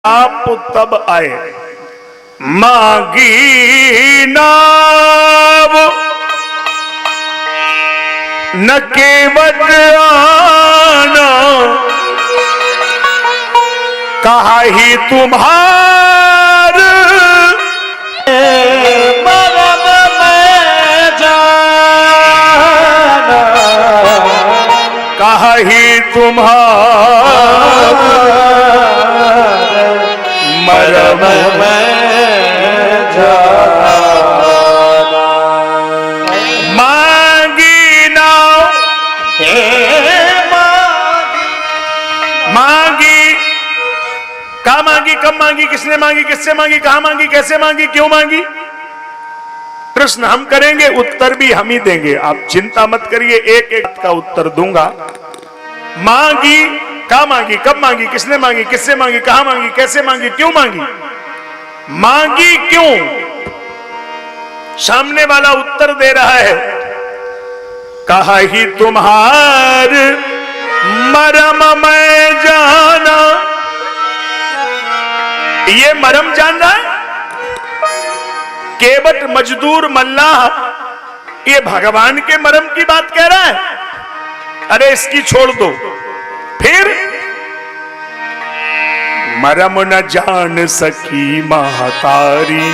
आप तब आए, मांगी नाव न केवट आना, कहा ही तुम्हार मरम में जाना, कहा ही तुम्हार मरम में जाना। मांगी नाव, मांगी, कहा मांगी, कब मांगी, किसने मांगी, किससे मांगी, कहां मांगी, कैसे मांगी, क्यों मांगी? प्रश्न हम करेंगे, उत्तर भी हम ही देंगे, आप चिंता मत करिए, एक एक का उत्तर दूंगा। मांगी, कहां मांगी, कब मांगी, किसने मांगी, किससे मांगी, कहां मांगी, कैसे मांगी, क्यों मांगी? मांगी क्यों? सामने वाला उत्तर दे रहा है, कहा ही तुम्हार मरम में जाना। ये मरम जान रहा है? केवट मजदूर मल्लाह ये भगवान के मरम की बात कह रहा है? अरे इसकी छोड़ दो। फिर मरम न जान सकी महतारी,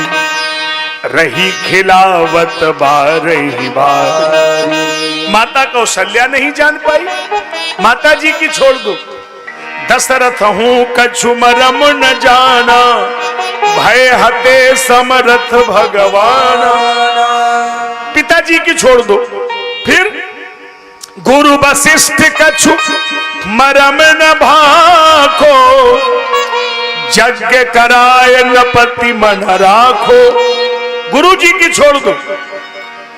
रही खिलावत बारही बार। माता कौशल्या नहीं जान पाई, माता जी की छोड़ दो। दशरथ हूं कछु मरम न जाना, भय हते समरथ भगवान। पिताजी की छोड़ दो। फिर गुरु वशिष्ठ कछु मरम न भाखो, यज्ञ कराय नपति मन राखो। गुरु जी की छोड़ दो।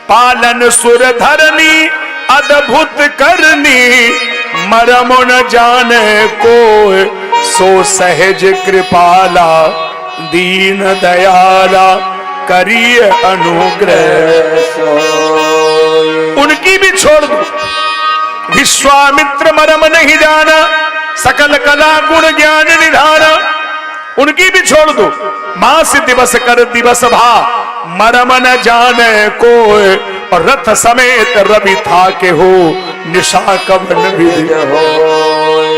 पालन सुर धरनी अद्भुत करनी, मरम न जाने को सो सहज कृपाला, दीन दयाला करिय अनुग्रह। उनकी भी छोड़ दो। विश्वामित्र मरम नहीं जाना, सकल कला गुण ज्ञान निधाना। उनकी भी छोड़ दो। मास दिवस कर दिवस भा, मरम न जाने को और रथ समेत रवि था के हो, निशा कवन विधि हो।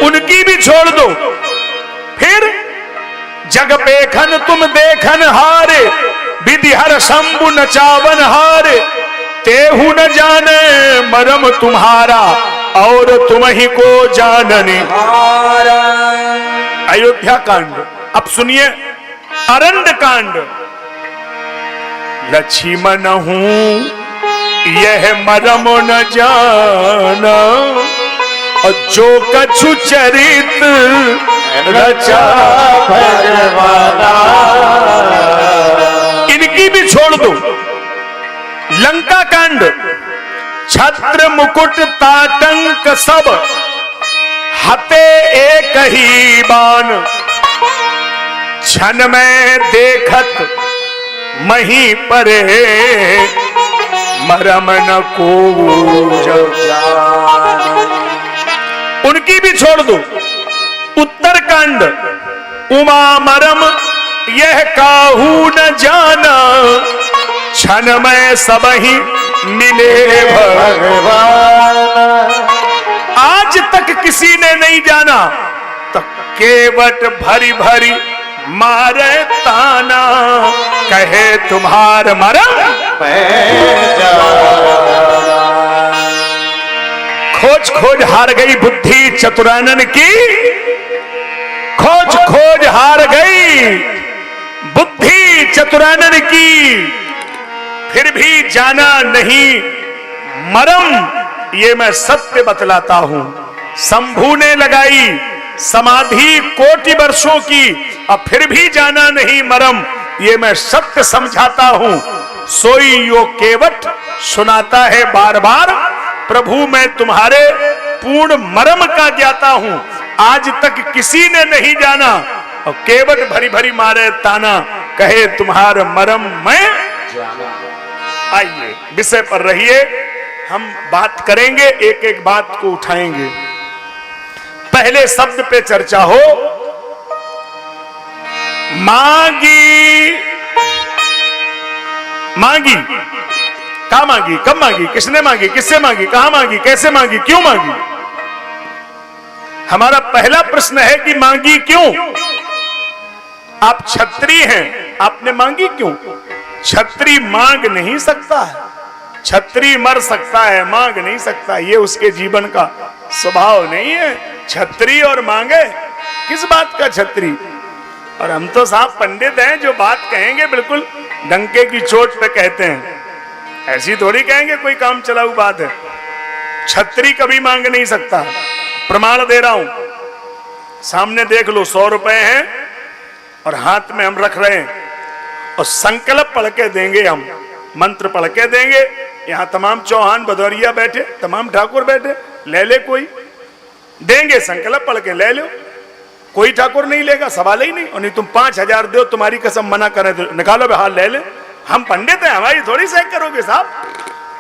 उनकी भी छोड़ दो। फिर जग पेखन तुम देखन हारे, विधि हर शंभु नचावन हारे। तेहु न जाने मरम तुम्हारा, और तुम ही को जानने। अयोध्या कांड। अब सुनिए अरण्य कांड। लक्ष्मण हूं यह मरम न जाना, और जो कछु चरित रचा भगवाना। इनकी भी छोड़ दो। लंका कांड। छत्र मुकुट ताटंक सब, हते एक ही बान। क्षण में देखत मही परे, मरम न को जान। उनकी भी छोड़ दो। उत्तरकांड। उमा मरम यह काहू न जाना, क्षण में सब ही मिले भगवान। आज तक किसी ने नहीं जाना, तो केवट भरी भरी मारे ताना, कहे तुम्हार मरम खोज खोज हार गई बुद्धि चतुरानन की, खोज खोज हार गई बुद्धि चतुरानन की। फिर भी जाना नहीं मरम, ये मैं सत्य बतलाता हूं। शंभू ने लगाई समाधि कोटि वर्षों की, अब फिर भी जाना नहीं मरम, ये मैं सत्य समझाता हूं। सोई यो केवट सुनाता है बार बार, प्रभु मैं तुम्हारे पूर्ण मरम का ज्ञाता हूं। आज तक किसी ने नहीं जाना, और केवट भरी भरी मारे ताना, कहे तुम्हारा मरम मैं जाना। आइए विषय पर रहिए, हम बात करेंगे, एक एक बात को उठाएंगे। पहले शब्द पे चर्चा हो। मांगी मांगी, कहा मांगी, कब मांगी, किसने मांगी, किससे मांगी, कहां मांगी, कैसे मांगी, क्यों मांगी? हमारा पहला प्रश्न है कि मांगी क्यों? आप क्षत्रिय हैं, आपने मांगी क्यों? क्षत्रिय मांग नहीं सकता है, क्षत्रिय मर सकता है, मांग नहीं सकता। ये उसके जीवन का स्वभाव नहीं है। क्षत्रिय और मांगे, किस बात का क्षत्रिय? और हम तो साहब पंडित हैं, जो बात कहेंगे बिल्कुल डंके की चोट पे कहते हैं, ऐसी थोड़ी कहेंगे कोई काम चलाऊ बात है। क्षत्रिय कभी मांग नहीं सकता। प्रमाण दे रहा हूं, सामने देख लो, 100 रुपए हैं और हाथ में हम रख रहे हैं और संकल्प पढ़ के देंगे, हम मंत्र पढ़ के देंगे। यहां तमाम चौहान भदौरिया बैठे, तमाम ठाकुर बैठे, ले ले कोई, देंगे संकल्प पढ़ के, ले लो। कोई ठाकुर नहीं लेगा, सवाल ही नहीं। और नहीं तुम 5000 दो, तुम्हारी कसम मना करें तो निकालो, हाल ले ले। हम पंडित हैं, हमारी थोड़ी सह करोगे साहब।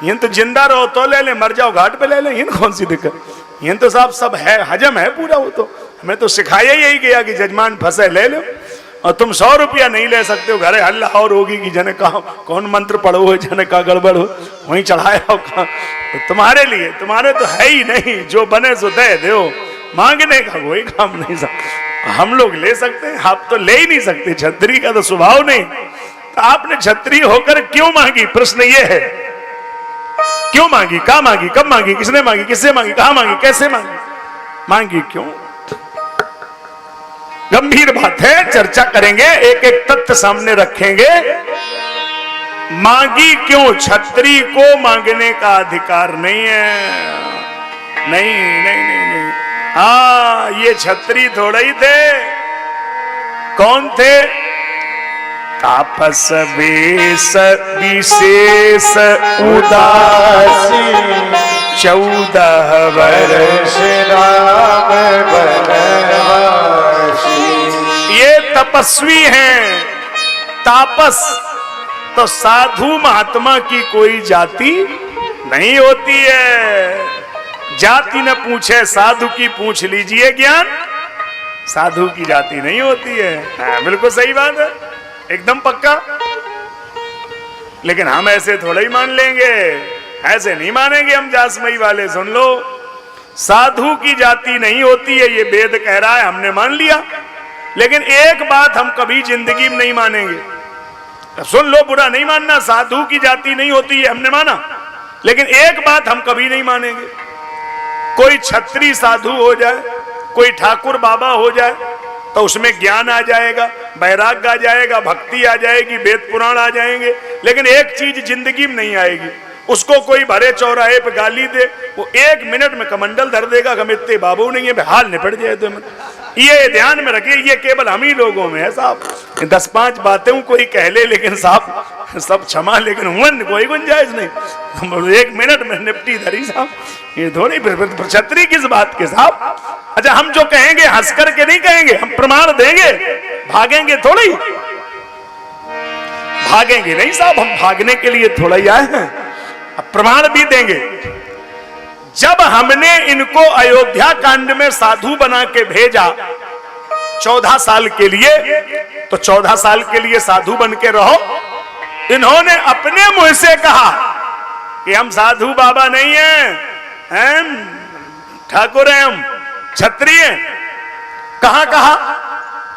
ये तो जिंदा रहो तो ले ले, मर जाओ घाट पे ले ले, ये कौन सी दिक्कत? ये तो साहब सब है, हजम है पूरा। वो तो हमें तो सिखाया यही गया कि जजमान फंसे ले लो। और तुम 100 रुपया नहीं ले सकते हो, घरे हल्ला और होगी कि जने कहा कौन मंत्र पढ़ो हो, जने का गड़बड़ हो, वहीं चढ़ाया हो। तो तुम्हारे लिए, तुम्हारे तो है ही नहीं, जो बने सो दे दो, मांगने का कोई काम नहीं सकता। हम लोग ले सकते हैं, आप तो ले ही नहीं सकते, क्षत्रिय का तो स्वभाव नहीं। तो आपने क्षत्रिय होकर क्यों मांगी? प्रश्न ये है, क्यों मांगी, कहां मांगी, कब मांगी, किसने मांगी, किससे मांगी, कहां मांगी, कैसे मांगी, मांगी क्यों? गंभीर बात है, चर्चा करेंगे, एक एक तथ्य सामने रखेंगे। मांगी क्यों? क्षत्रिय को मांगने का अधिकार नहीं है। नहीं नहीं नहीं नहीं, हाँ, ये क्षत्रिय थोड़ा ही थे। कौन थे? तापस वेश विशेष उदासी, 14 वर्ष राम बनवासी। ये तपस्वी हैं। तापस तो साधु महात्मा की कोई जाति नहीं होती है। जाति न पूछे साधु की पूछ लीजिए ज्ञान, साधु की जाति नहीं होती है। हाँ, बिल्कुल सही बात है, एकदम पक्का। लेकिन हम ऐसे थोड़ा ही मान लेंगे, ऐसे नहीं मानेंगे हम जासमई वाले। सुन लो, साधु की जाति नहीं होती है, ये वेद कह रहा है, हमने मान लिया। लेकिन एक बात हम कभी जिंदगी में नहीं मानेंगे। सुन लो, बुरा नहीं मानना, साधु की जाति नहीं होती है हमने माना, लेकिन एक बात हम कभी नहीं मानेंगे, कोई क्षत्रिय साधु हो जाए, कोई ठाकुर बाबा हो जाए तो उसमें ज्ञान आ जाएगा, वैराग्य आ जाएगा, भक्ति आ जाएगी, वेद पुराण आ जाएंगे। लेकिन एक चीज जिंदगी में नहीं आएगी, उसको कोई भरे चौराहे पे गाली दे, वो 1 मिनट में कमंडल धर देगा, हम इतने बाबू नहीं है, हाल निपट जाए। तो ये ध्यान में रखिए, ये केवल हम ही लोगों में है साहब। 10-5 बातें कोई कह ले, लेकिन साहब सब क्षमा, लेकिन हुन कोई गुंजाइश नहीं। 1 मिनट में निपटी धरी साहब, ये थोड़ी क्षत्रिय किस बात के साहब। अच्छा, हम जो कहेंगे हंस करके नहीं कहेंगे, हम प्रमाण देंगे, भागेंगे थोड़ी, भागेंगे नहीं साहब, हम भागने के लिए थोड़ा ही आए हैं, प्रमाण भी देंगे। जब हमने इनको अयोध्या कांड में साधु बना के भेजा 14 साल के लिए, तो 14 साल के लिए साधु बन के रहो। इन्होंने अपने मुंह से कहा कि हम साधु बाबा नहीं हैं, हम ठाकुर हैं, हम क्षत्रिय। कहां कहा?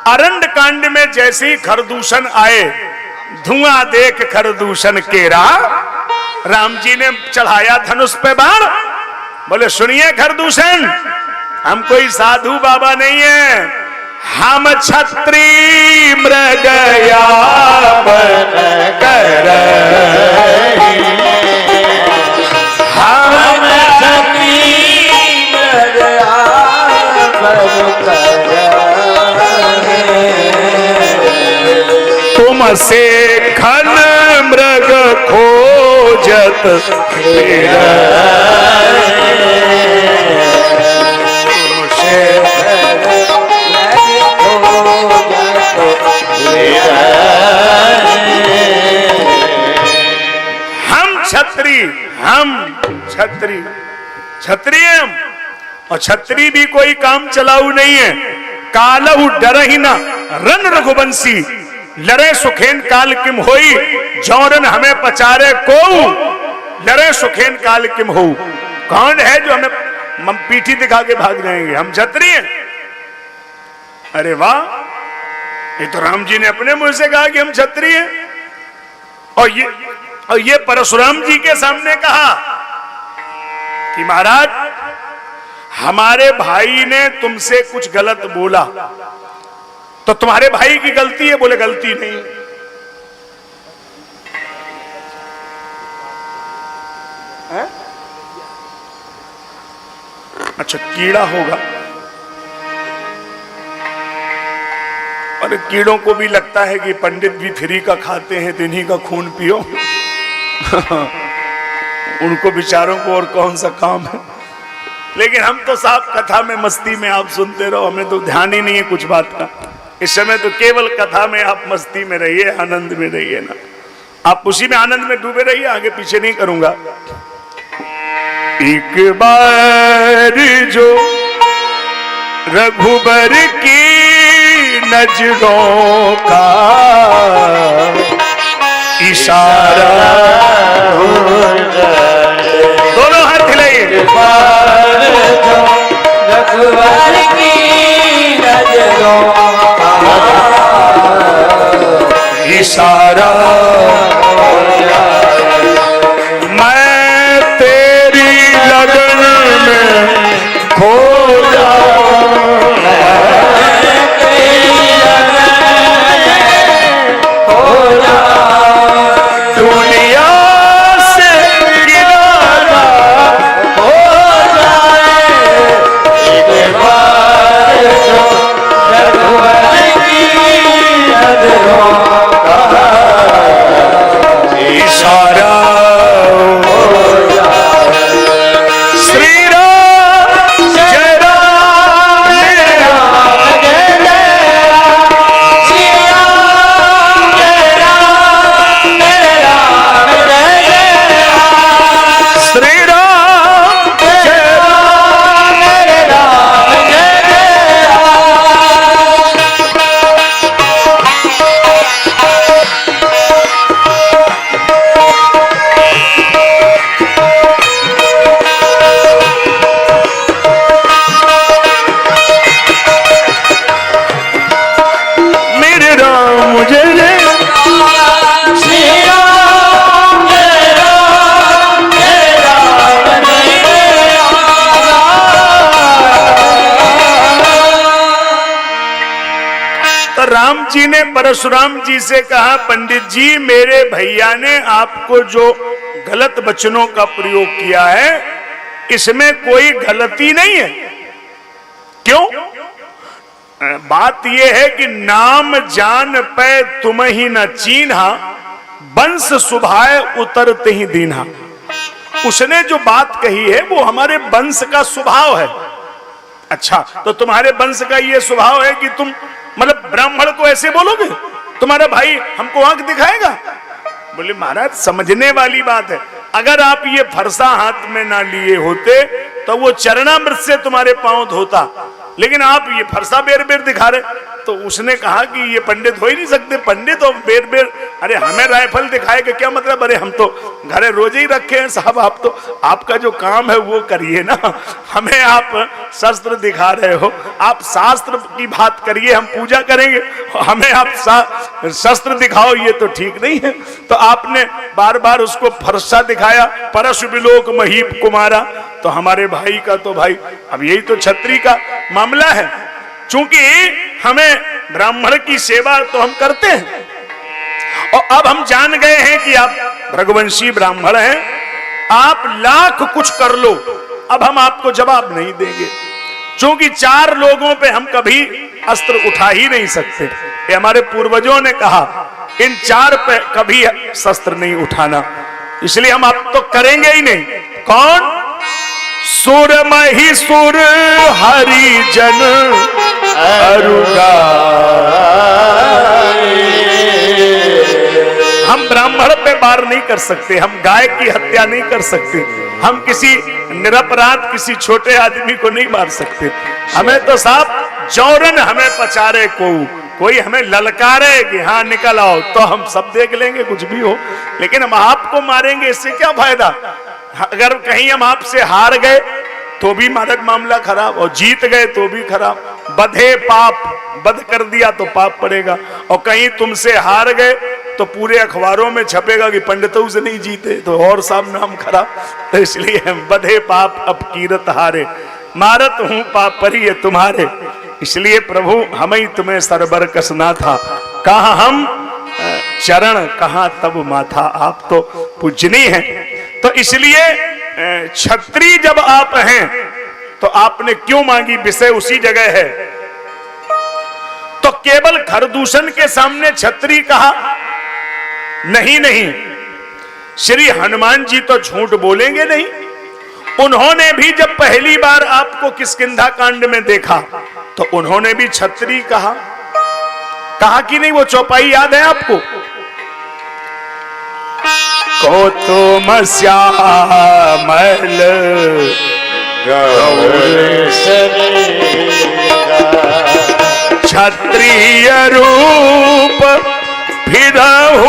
अरण्य कांड में जैसे ही खरदूषण आए, धुआं देख खरदूषण केरा, राम जी ने चढ़ाया धनुष पे बाण, बोले सुनिए खरदूषण, हम कोई साधु बाबा नहीं है, हम क्षत्रिय मृगया बन कर, हम क्षत्रिय मृगया बन कर, तुमसे खन मृग खोजत फिरै, हम क्षत्रिय, हम क्षत्रिय, क्षत्रिय और क्षत्रिय भी कोई काम चलाऊ नहीं है। कालहु डर ही ना, रन रघुवंशी लरे सुखेन काल किम होई, जौरन हमें पचारे को लरे सुखेन काल किम हो। कौन है जो हमें पीठी दिखा के भाग जाएंगे? हम क्षत्रिय हैं। अरे वाह, ये तो राम जी ने अपने मुंह से कहा कि हम क्षत्रिय हैं, और ये परशुराम जी के सामने कहा कि महाराज हमारे भाई ने तुमसे कुछ गलत बोला तो तुम्हारे भाई की गलती है? बोले गलती नहीं। है? अच्छा, कीड़ा होगा। और कीड़ों को भी लगता है कि पंडित भी फ्री का खाते हैं तो इन्हीं का खून पियो। उनको बेचारों को और कौन सा काम है। लेकिन हम तो साफ कथा में मस्ती में, आप सुनते रहो, हमें तो ध्यान ही नहीं है कुछ बात का। इस समय तो केवल कथा में आप मस्ती में रहिए, आनंद में रहिए ना, आप उसी में आनंद में डूबे रहिए, आगे पीछे नहीं करूंगा। एक बार जो रघुबर की नजरों का इशारा हो जाए, दोनों हाथ हिलाइए। रघुबर की नजरों का इशारा हो जाए, मैं तेरी लगन में खो जाऊं, मैं तेरी लगन में खो जाऊं, दुनिया से किनारा हो जाए, एक बार जो रघुबर की नजरों का इशारा हो जाए। श्री राम जय राम, जय राम जय राम, श्री राम जय राम, जय राम जय राम, श्री राम जय राम, जय राम जय मेरे राम जय जय, श्री राम जय राम, जय राम जय राम। तो राम जी ने परशुराम जी से कहा, पंडित जी मेरे भैया ने आपको जो गलत वचनों का प्रयोग किया है इसमें कोई गलती नहीं है। क्यों? बात यह है कि नाम जान पे तुम ही न चीन्हा, वंश सुभाए उतरते ही दीन्हा। उसने जो बात कही है वो हमारे वंश का स्वभाव है। अच्छा, तो तुम्हारे वंश का ये स्वभाव है कि तुम मतलब ब्राह्मण को ऐसे बोलोगे? तुम्हारा भाई हमको आंख दिखाएगा? बोले महाराज समझने वाली बात है, अगर आप ये फरसा हाथ में ना लिए होते तो वो चरणामृत से तुम्हारे पांव धोता, लेकिन आप ये फरसा बेर बेर दिखा रहे। तो उसने कहा कि ये पंडित हो ही नहीं सकते, पंडित और बेर बेर, अरे हमें राइफल दिखाए का क्या मतलब? अरे हम तो घरे रोजे ही रखे हैं साहब, आप तो आपका जो काम है वो करिए ना, हमें आप शस्त्र दिखा रहे हो, आप शास्त्र की बात करिए, हम पूजा करेंगे, हमें आप शस्त्र दिखाओ, ये तो ठीक नहीं है। तो आपने बार बार उसको फरसा दिखाया, परशु विलोक महीप कुमारा। तो हमारे भाई का तो भाई, अब यही तो क्षत्रिय का मामला है, चूंकि हमें ब्राह्मण की सेवा तो हम करते हैं, और अब हम जान गए हैं कि आप रघुवंशी ब्राह्मण हैं, आप लाख कुछ कर लो, अब हम आपको जवाब नहीं देंगे, क्योंकि 4 लोगों पे हम कभी अस्त्र उठा ही नहीं सकते। ये हमारे पूर्वजों ने कहा, इन 4 पे कभी शस्त्र नहीं उठाना, इसलिए हम आप तो करेंगे ही नहीं। कौन? सुर महिसुर हरिजन अरुगा। हम ब्राह्मण पे वार नहीं कर सकते, हम गाय की हत्या नहीं कर सकते, हम किसी निरपराध किसी छोटे आदमी को नहीं मार सकते। हमें तो साहब जौरन हमें पचारे को, कोई हमें ललकारे कि हाँ निकल आओ, तो हम सब देख लेंगे कुछ भी हो, लेकिन हम आपको मारेंगे इससे क्या फायदा। अगर कहीं हम आपसे हार गए तो भी मामला खराब, और जीत गए तो भी खराब। बधे पाप, बध कर दिया तो पाप पड़ेगा, और कहीं तुमसे हार गए तो पूरे अखबारों में छपेगा कि पंडितों से नहीं जीते, तो और सब नाम खराब। तो इसलिए हम बधे पाप अब कीरत हारे, मारत हूं पाप परी है तुम्हारे। इसलिए प्रभु हम ही तुम्हें सरबर कसना था, कहा हम चरण कहा तब माथा, आप तो पूजनीय हैं। तो इसलिए छत्री जब आप हैं तो आपने क्यों मांगी, विषय उसी जगह है। तो केवल खरदूषण के सामने छत्री कहा, नहीं नहीं, श्री हनुमान जी तो झूठ बोलेंगे नहीं। उन्होंने भी जब पहली बार आपको किष्किंधा कांड में देखा तो उन्होंने भी छत्री कहा, कहा कि नहीं। वो चौपाई याद है आपको, को तुम श्यामल क्षत्रिय रूप फिरहु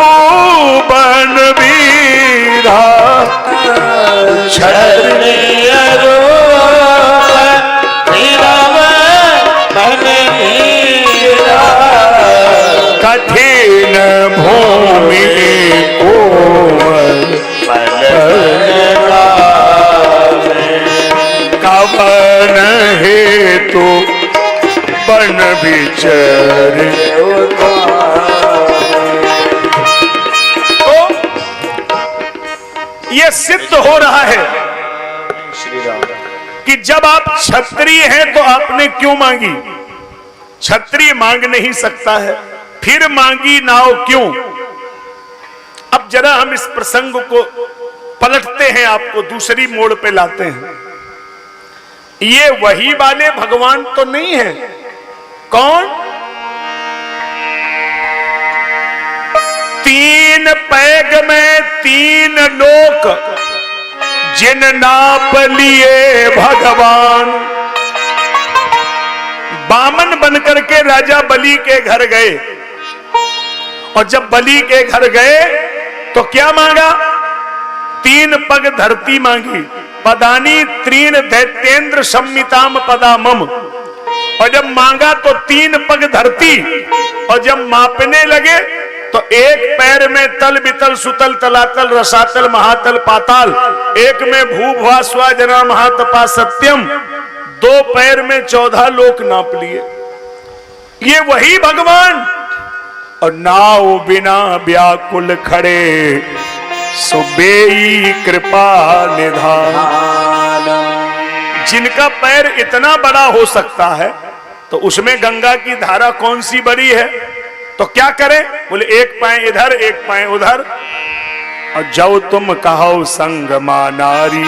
बन बीरा, क्षत्रिय रूप फिरहु बन बीरा, कठिन भूमि कोमल कवन हेतु बन विचर। तो ये सिद्ध हो रहा है कि जब आप क्षत्रिय हैं तो आपने क्यों मांगी। क्षत्रिय मांग नहीं सकता है, फिर मांगी नाव क्यों। अब जरा हम इस प्रसंग को पलटते हैं, आपको दूसरी मोड़ पे लाते हैं। ये वही वाले भगवान तो नहीं है। कौन? तीन पैग में तीन लोक जिन नाप लिए भगवान। बामन बनकर के राजा बलि के घर गए, और जब बलि के घर गए तो क्या मांगा, तीन पग धरती मांगी। पदानी त्रीन दैत्येंद्र सम्मिताम पदामम। और जब मांगा तो तीन पग धरती, और जब मापने लगे तो एक पैर में तल बितल सुतल तलातल रसातल महातल पाताल, एक में भू भुआ स्वा जना महातपा सत्यम, दो पैर में 14 लोक नाप लिए। ये वही भगवान। और नाव बिना व्याकुल खड़े सुबेई कृपा निधान। जिनका पैर इतना बड़ा हो सकता है तो उसमें गंगा की धारा कौन सी बड़ी है, तो क्या करें। बोले एक पांव इधर एक पांव उधर। और जब तुम कहो संग मा नारी,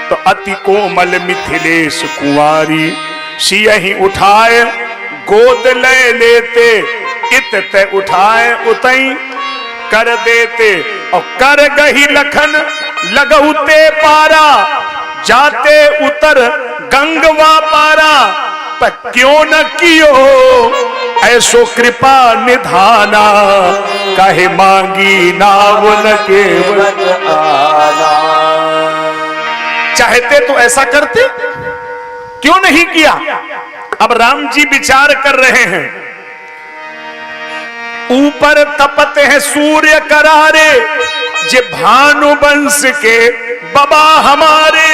तो अति कोमल मिथिलेश कुंवारी। सियहि उठाए गोद ले लेते, इत ते उठाए उतई कर देते। और कर गही लखन लगौते पारा, जाते उतर गंगवा पारा। पर क्यों न कियो ऐसो कृपा निधाना, कहे मांगी नाव न केवल आना। चाहते तो ऐसा करते, क्यों नहीं किया। अब राम जी विचार कर रहे हैं। ऊपर तपत है सूर्य करारे, जे भानुवंश के बाबा हमारे।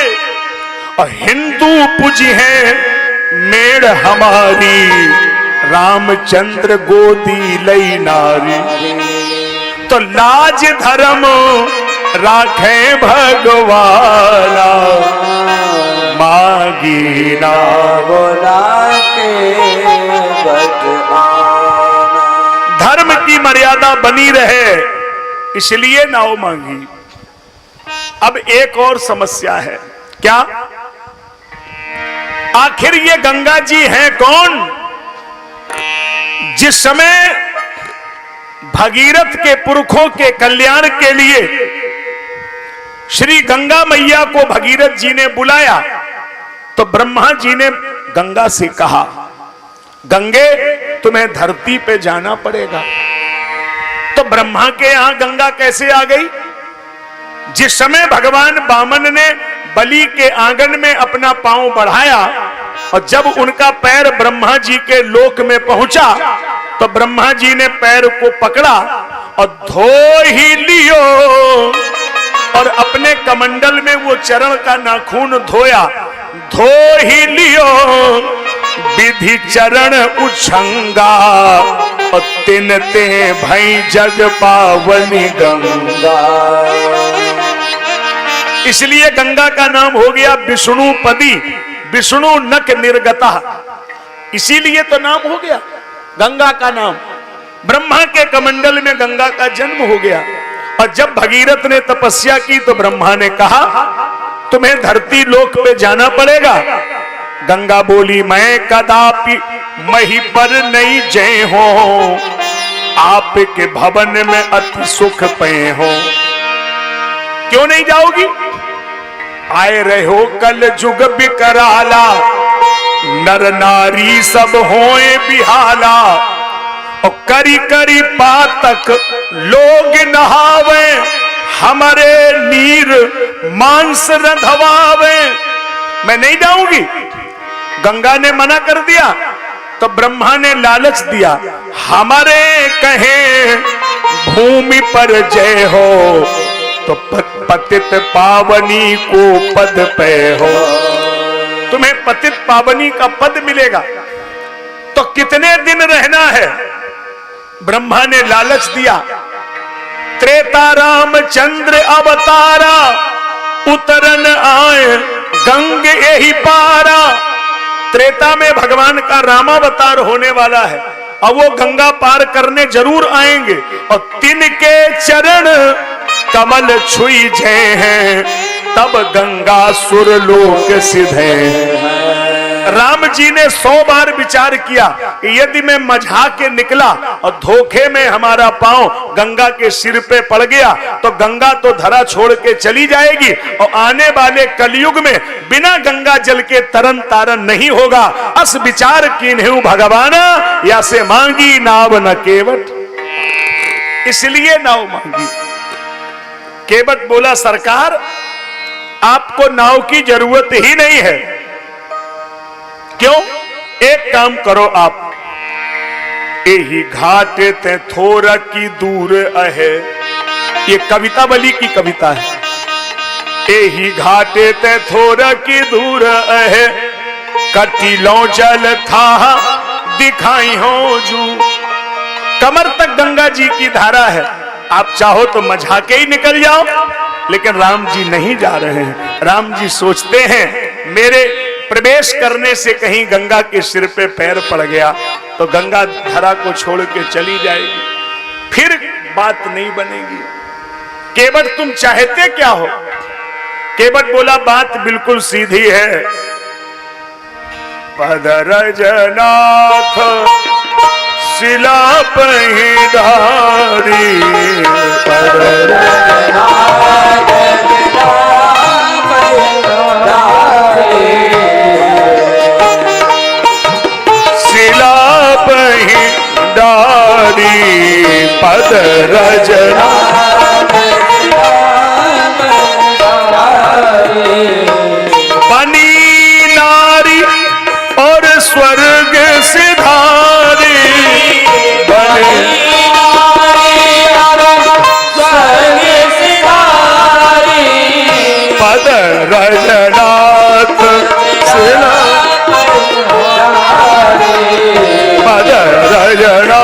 और हिंदू पूजी है मेड़ हमारी, रामचंद्र गोदी लई नारी। तो लाज धर्म राखे भगवाना, मांगी ना बोला के धर्म की मर्यादा बनी रहे, इसलिए नाव मांगी। अब एक और समस्या है, क्या। आखिर ये गंगा जी हैं कौन। जिस समय भगीरथ के पुरखों के कल्याण के लिए श्री गंगा मैया को भगीरथ जी ने बुलाया, तो ब्रह्मा जी ने गंगा से कहा, गंगे तुम्हें धरती पे जाना पड़ेगा। तो ब्रह्मा के यहां गंगा कैसे आ गई? जिस समय भगवान वामन ने बलि के आंगन में अपना पांव बढ़ाया और जब उनका पैर ब्रह्मा जी के लोक में पहुंचा तो ब्रह्मा जी ने पैर को पकड़ा और धो ही लियो और अपने कमंडल में वो चरण का नाखून धोया। धो ही लियो विधि चरण उछंगा और तिन ते भई जग पावनी गंगा। इसलिए गंगा का नाम हो गया विष्णुपदी, विष्णु नक निर्गता। इसीलिए तो नाम हो गया गंगा का नाम। ब्रह्मा के कमंडल में गंगा का जन्म हो गया। और जब भगीरथ ने तपस्या की तो ब्रह्मा ने कहा तुम्हें धरती लोक पे जाना पड़ेगा। गंगा बोली मैं कदापि मही पर नहीं जय हो, आपके भवन में अति सुख पे हो। क्यों नहीं जाओगी? आए रहे हो कल जुग बिकराला, नर नारी सब होए बिहाला। और करी करी पातक लोग नहावे, हमारे नीर मांस रंधवावे। मैं नहीं जाऊंगी। गंगा ने मना कर दिया तो ब्रह्मा ने लालच दिया, हमारे कहे भूमि पर जय हो तो पतित पावनी को पद पे हो। तुम्हें पतित पावनी का पद मिलेगा। तो कितने दिन रहना है? ब्रह्मा ने लालच दिया। त्रेता रामचंद्र अवतारा, उतरन आए गंग यही पारा। त्रेता में भगवान का रामावतार होने वाला है और वो गंगा पार करने जरूर आएंगे। और तिनके चरण कमल छुई जय हैं, तब गंगा सुरलोक सिधे। राम जी ने 100 बार विचार किया कि यदि मैं मझा के निकला और धोखे में हमारा पांव गंगा के सिर पे पड़ गया तो गंगा तो धरा छोड़ के चली जाएगी और आने वाले कलयुग में बिना गंगा जल के तरन तारन नहीं होगा। अस विचार कीन्हु भगवाना, या से मांगी नाव न केवट। इसलिए नाव मांगी। केवट बोला सरकार आपको नाव की जरूरत ही नहीं है। क्यों? एक काम करो आप, यही घाटे ते थोड़ा की दूर है। ये कविता बलि की कविता है। यही घाटे ते थोड़ा की दूर है, कटिलो जल था दिखाई हो जू। कमर तक गंगा जी की धारा है। आप चाहो तो मझा के ही निकल जाओ, लेकिन राम जी नहीं जा रहे हैं। राम जी सोचते हैं मेरे प्रवेश करने से कहीं गंगा के सिर पे पैर पड़ गया तो गंगा धरा को छोड़ के चली जाएगी, फिर बात नहीं बनेगी। केवट तुम चाहते क्या हो? केवट बोला बात बिल्कुल सीधी है। पदरजनाथ शिला पहिधारी, पद रजना बनी नारी और स्वर्ग सिधारी। पद रजनाथ शिला पद रजना।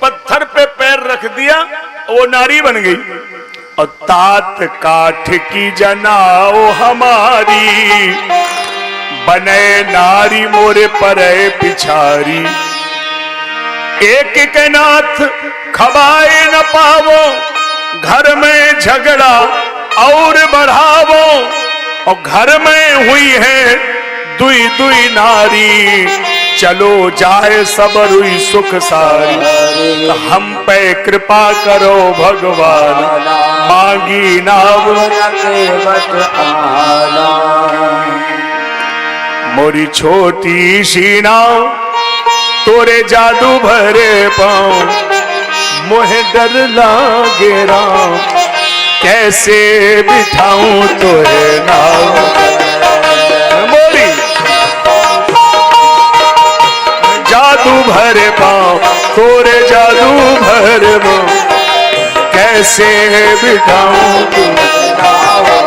पत्थर पे पैर रख दिया, वो नारी बन गई। और तात काठ की जनाओ हमारी, बने नारी मोरे पर पिछारी। एक के नाथ खबाए न पावो, घर में झगड़ा और बढ़ावो, और घर में हुई है दुई दुई नारी, चलो जाए सब रुई सुख सारी। हम पे कृपा करो भगवान, मांगी नाव मोरी छोटी सी नाव, तोरे जादू भरे पाँव, मोहे डर लागे राम, कैसे बिठाऊं तोरे नाव। मोरी जादू भरे पाँव, तोरे जादू भरे पाँव, कैसे बिठाऊं तोरे नाव।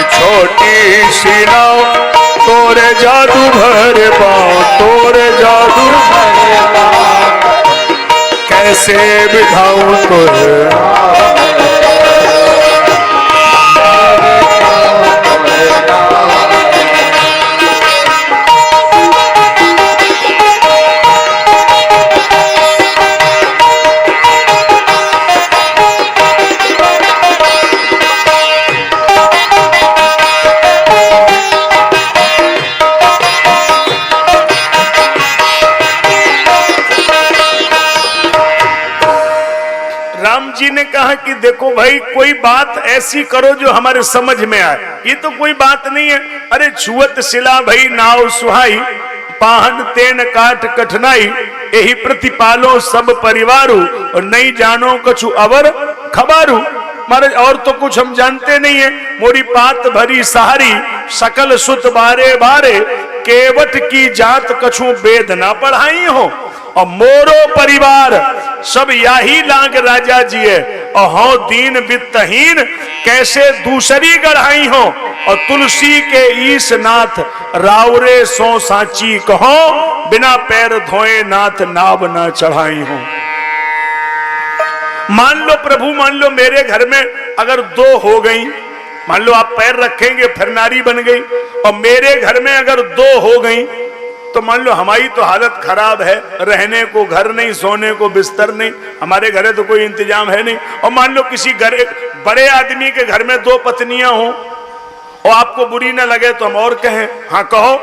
छोटी सी नाव, तोरे जादू भरे पाँव, तोरे जादू भरे पाँव, कैसे बिठाऊं तोरे नाव। जी ने कहा कि देखो भाई, कोई बात ऐसी करो जो हमारे समझ में आए। ये तो कोई बात नहीं है। अरे छुअत सिला भई नाव सुहाई, पाहन तेन काट कठनाई, यही प्रतिपालो सब परिवारू, और नहीं जानो कछु अवर खबारू। महाराज और तो कुछ हम जानते नहीं है। मोरी पात भरी सहारी, सकल सुत बारे बारे, केवट की जात कछु वेद ना पढ़ाई हो, और मोरो परिवार सब याही लाग राजा जी है, और हो दीन वित्तहीन, कैसे दूसरी गढ़ाई हो, और तुलसी के ईश नाथ, रावरे सो साची कहो, बिना पैर धोए नाथ नाव ना चढ़ाई हो। मान लो प्रभु, मान लो मेरे घर में अगर दो हो गई, मान लो आप पैर रखेंगे फिर नारी बन गई, और मेरे घर में अगर दो हो गई, तो मान लो हमारी तो हालत खराब है, रहने को घर नहीं, सोने को बिस्तर नहीं, हमारे घर तो कोई इंतजाम है नहीं। और मान लो किसी घर, बड़े आदमी के घर में दो पत्नियां हो, और आपको बुरी ना लगे तो हम और कहें, हाँ कहो।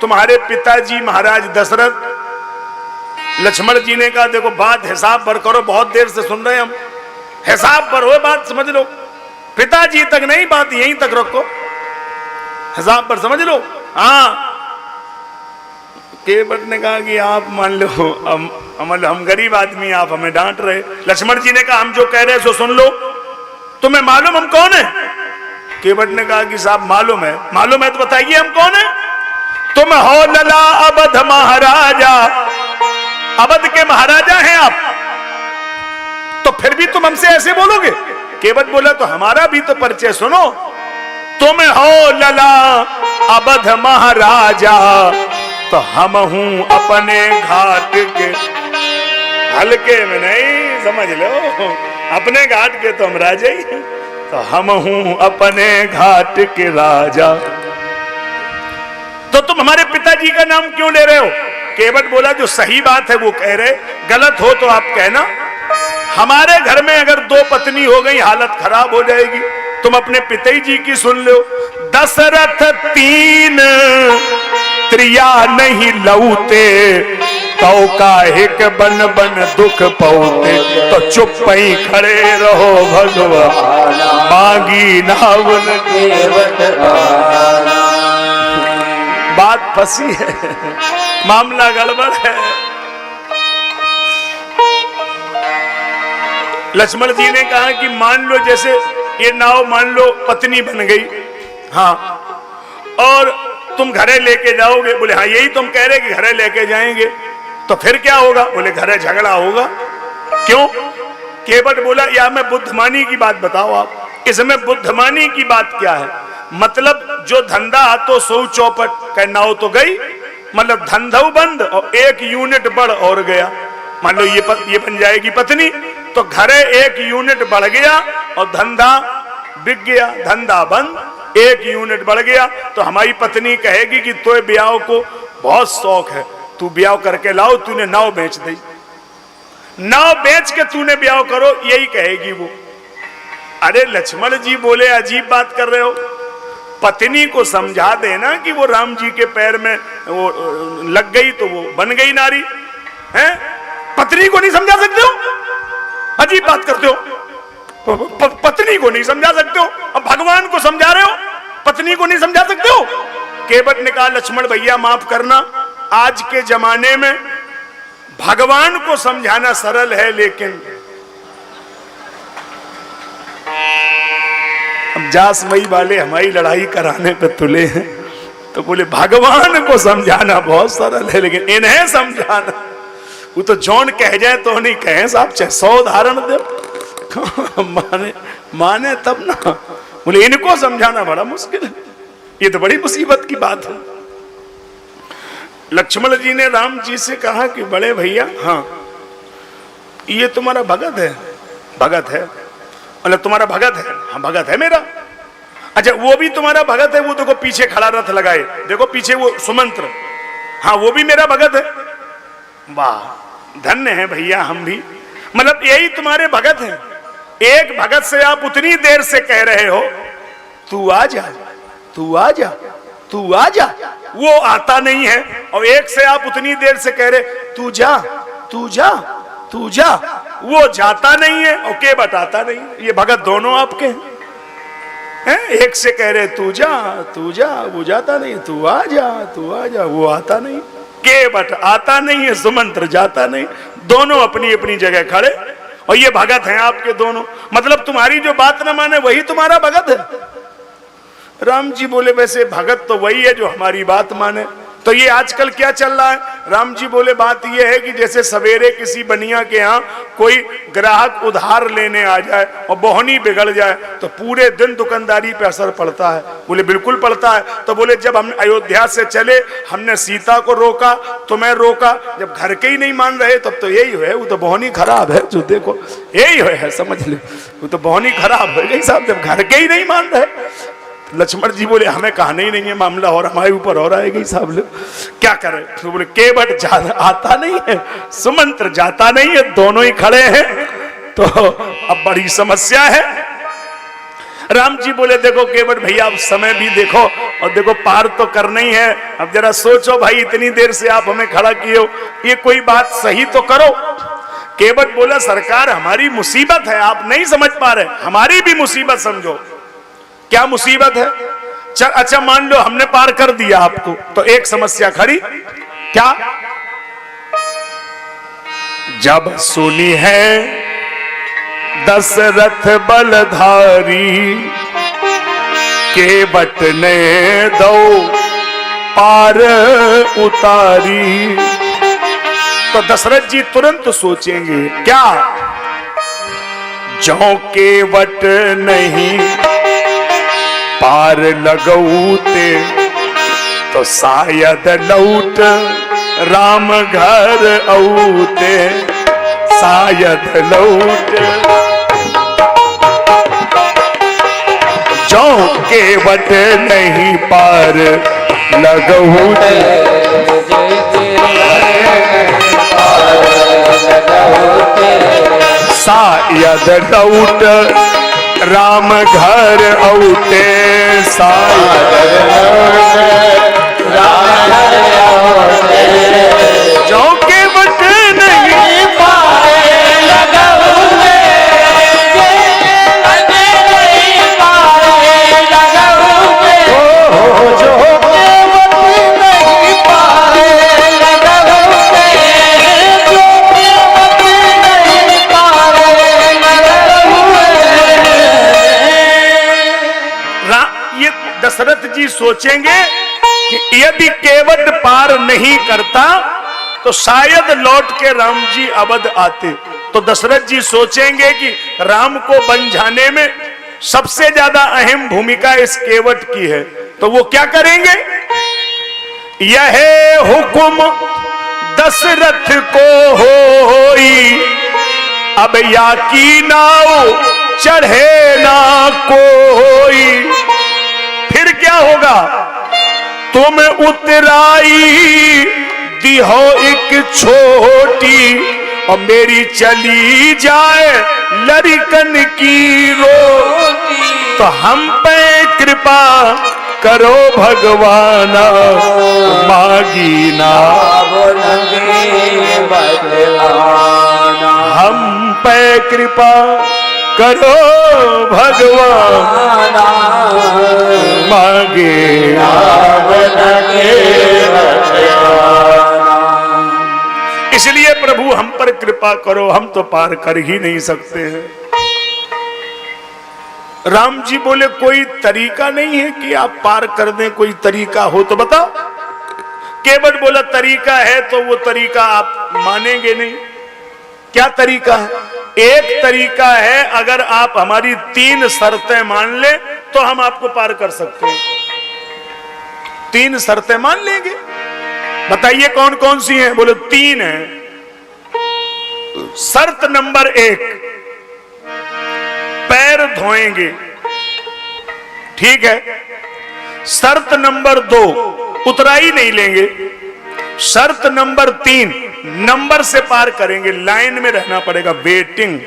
तुम्हारे पिताजी महाराज दशरथ, लक्ष्मण जी ने कहा देखो बात हिसाब पर करो, बहुत देर से सुन रहे हम, हिसाब पर हो, बात समझ लो। पिताजी तक नहीं, बात यहीं तक रखो, हिसाब पर समझ लो। हाँ, केवट ने कहा कि आप मान लो हम गरीब आदमी, आप हमें डांट रहे। लक्ष्मण जी ने कहा हम जो कह रहे सो सुन लो, तुम्हें मालूम हम कौन है? केवट ने कहा कि साहब मालूम है। मालूम है तो बताइए हम कौन है? तुम हो लला अवध महाराजा, अवध के महाराजा हैं आप, तो फिर भी तुम हमसे ऐसे बोलोगे? केवट बोला तो हमारा भी तो परिचय सुनो। तुम हो लला अवध महाराजा, तो हम हूं अपने घाट के, हल्के में नहीं, समझ लो, अपने घाट के तो हम राजा ही हैं। तो हम हूं अपने घाट के राजा, तो तुम हमारे पिताजी का नाम क्यों ले रहे हो? केवट बोला जो सही बात है वो कह रहे, गलत हो तो आप कहना। हमारे घर में अगर दो पत्नी हो गई हालत खराब हो जाएगी, तुम अपने पिताजी की सुन लो। दशरथ तीन त्रिया नहीं लौते, तो काहिक बन बन दुख पौते, तो चुप ही खड़े रहो भगवान, मांगी नावन केवट आना। बात फंसी है, मामला गड़बड़ है। लक्ष्मण जी ने कहा कि मान लो जैसे ये नाव मान लो पत्नी बन गई, हाँ, और तुम घरे लेके जाओगे। बोले हाँ यही तुम कह रहे कि घरे लेके जाएंगे, तो फिर क्या होगा? बोले घरे झगड़ा होगा। क्यों? केवट बोला या मैं बुद्धमानी की बात बताओ आप, इसमें बुद्धमानी की बात क्या है? मतलब जो धंधा तो सौ चौपट, कह नाव तो गई, मतलब धंधा बंद और एक यूनिट बढ़ और गया। मान लो ये बन जाएगी पत्नी, तो घर एक यूनिट बढ़ गया और धंधा बिक गया, धंधा बंद, एक यूनिट बढ़ गया। तो हमारी पत्नी कहेगी कि तो ब्याह को बहुत शौक है, तू ब्याह करके लाओ, तूने नाव बेच दी, नाव बेच के तूने ब्याह करो, यही कहेगी वो। अरे लक्ष्मण जी बोले अजीब बात कर रहे हो, पत्नी को समझा देना कि वो राम जी के पैर में वो लग गई तो वो बन गई नारी है, पत्नी को नहीं समझा सकते हो, अजीब बात करते हो, पत्नी को नहीं समझा सकते हो, अब भगवान को समझा रहे हो, पत्नी को नहीं समझा सकते हो। केवट ने कहा लक्ष्मण भैया माफ करना, आज के जमाने में भगवान को समझाना सरल है, लेकिन अब जासमई वाले हमारी लड़ाई कराने पे तुले हैं, तो बोले भगवान को समझाना बहुत सरल है, लेकिन इन्हें समझाना, वो तो जौन कह जाए तो नहीं कहें साहब, चाहे 100 उदाहरण दे माने तब ना। बोले इनको समझाना बड़ा मुश्किल है, ये तो बड़ी मुसीबत की बात है। लक्ष्मण जी ने राम जी से कहा कि बड़े भैया, हाँ ये तुम्हारा भगत है, भगत है, मतलब तुम्हारा भगत है, हाँ भगत है मेरा। अच्छा वो भी तुम्हारा भगत है, वो देखो पीछे खड़ा रथ लगाए, देखो पीछे वो सुमंत्र, हाँ वो भी मेरा भगत है। वाह धन्य है भैया हम भी, मतलब यही तुम्हारे भगत हैं। एक भगत से आप उतनी देर से कह रहे हो तू आ जा, तू आ जा, तू आ जा, वो आता नहीं है, और एक से आप उतनी देर से कह रहे तू जा, तू जा, तू जा, वो जाता नहीं है और के बताता नहीं। ये भगत दोनों आपके हैं, एक से कह रहे तू जा, तू जा, वो जाता नहीं, तू आ जा, तू आ जा, वो आता नहीं, के बट आता नहीं है, सुमंत्र जाता नहीं, दोनों अपनी अपनी जगह खड़े, और ये भगत हैं आपके दोनों। मतलब तुम्हारी जो बात न माने वही तुम्हारा भगत है। राम जी बोले वैसे भगत तो वही है जो हमारी बात माने। तो ये आजकल क्या चल रहा है, राम जी बोले बात ये है कि जैसे सवेरे किसी बनिया के यहाँ कोई ग्राहक उधार लेने आ जाए और बोहनी बिगड़ जाए तो पूरे दिन दुकानदारी पे असर पड़ता है। बोले बिल्कुल पड़ता है। तो बोले जब हम अयोध्या से चले हमने सीता को रोका, तुम्हें रोका, जब घर के ही नहीं मान रहे तब तो यही है, वो तो बोहनी खराब है, जो देखो यही है, समझ ले, वो तो बोहनी खराब है साहब, जब घर के ही नहीं मान रहे। लक्ष्मण जी बोले हमें कहना ही नहीं है मामला, और हमारे ऊपर और आएगी साहब, लोग क्या करें। तो बोले केवट आता नहीं है, सुमंत्र जाता नहीं है, दोनों ही खड़े हैं, तो अब बड़ी समस्या है। राम जी बोले देखो केवट भैया अब समय भी देखो, और देखो पार तो करना ही है, अब जरा सोचो भाई, इतनी देर से आप हमें खड़ा किए हो, ये कोई बात सही तो करो। केवट बोला सरकार हमारी मुसीबत है, आप नहीं समझ पा रहे, हमारी भी मुसीबत समझो। क्या मुसीबत है? अच्छा मान लो हमने पार कर दिया आपको, तो एक समस्या खड़ी, क्या? जब सुनी है दशरथ बलधारी, केवट ने दो पार उतारी। तो दशरथ जी तुरंत सोचेंगे क्या, जो केवट नहीं पार लगौते तो शायद लौट राम घर औते, शायद लौट। जो केवट नहीं पार लगौते, शायद लौट राम घर औते, शायद राम घर औते। जो केवट नहीं पाए लगौते, नहीं पाए लगौते, जो केवट नहीं पाए लगौते, जो केवट नहीं पाए ये दशरथ जी सोचेंगे कि यदि केवट पार नहीं करता तो शायद लौट के राम जी अवध आते। तो दशरथ जी सोचेंगे कि राम को बन जाने में सबसे ज्यादा अहम भूमिका इस केवट की है, तो वो क्या करेंगे, यह हुकुम दशरथ को होई, अब या की नाव चढ़े ना कोई। फिर क्या होगा? तुम उतराई दिहो एक छोटी, और मेरी चली जाए लड़कन की रोटी। तो हम पे कृपा करो भगवाना, मांगी ना हम पे कृपा करो भगवान, मांगे इसलिए प्रभु हम पर कृपा करो, हम तो पार कर ही नहीं सकते हैं। राम जी बोले कोई तरीका नहीं है कि आप पार कर दें, कोई तरीका हो तो बताओ। केवट बोला तरीका है, तो वो तरीका आप मानेंगे नहीं। क्या तरीका है? एक तरीका है, अगर आप हमारी 3 शर्तें मान ले तो हम आपको पार कर सकते हैं। 3 शर्तें मान लेंगे, बताइए कौन कौन सी हैं? बोले 3 हैं। शर्त नंबर 1, पैर धोएंगे, ठीक है। शर्त नंबर 2, उतराई नहीं लेंगे। शर्त नंबर 3, नंबर से पार करेंगे, लाइन में रहना पड़ेगा, वेटिंग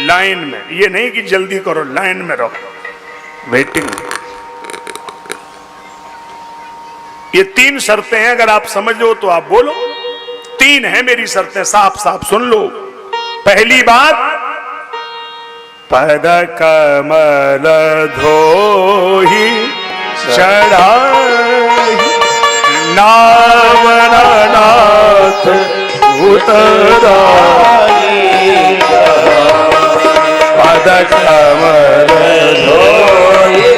लाइन में। ये नहीं कि जल्दी करो, लाइन में रहो, वेटिंग। ये 3 शर्तें हैं, अगर आप समझ लो तो आप बोलो। 3 है मेरी शर्तें, साफ साफ सुन लो। पहली बात, पद कमल धोही चढ़ाई, नावन नाथ उतराई, पद कमल धोही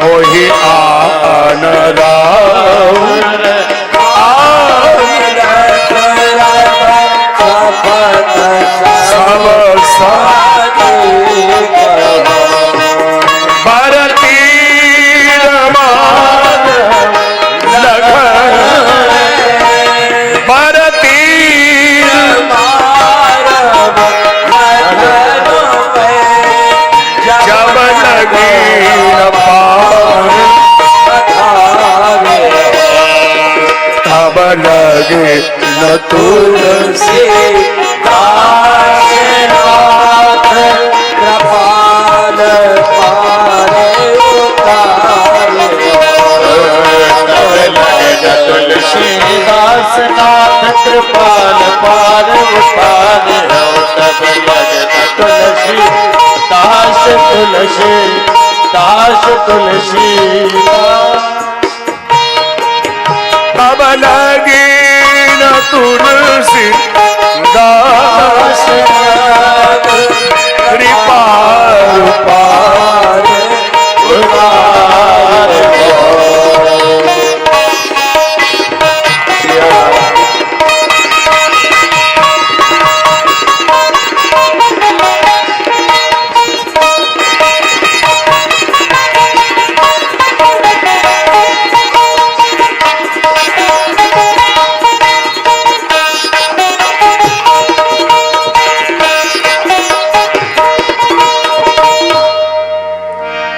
मोहि आन लगे न तुलसी दासनाथ, कृपाल पारे उतारे। लगे न तुलसी दासनाथ, कृपाल पार उतारे। तब लगे न तुलसी दास, तुलसी दास, तुलसी अब लगे न तुलसी दास, कृपा पार उतार।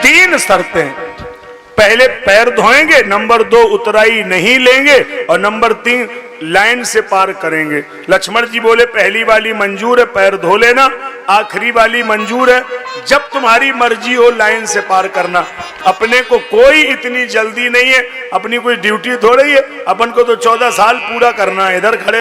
3 शर्तें। पहले पैर धोएंगे, नंबर 2 उतराई नहीं लेंगे, और नंबर 3 लाइन से पार करेंगे। लक्ष्मण जी बोले पहली वाली मंजूर है, पैर धो लेना। आखिरी वाली मंजूर है, जब तुम्हारी मर्जी हो लाइन से पार करना। अपने को कोई इतनी जल्दी नहीं है, अपनी कोई ड्यूटी थोड़ी है, अपन को तो 14 साल पूरा करना है। इधर खड़े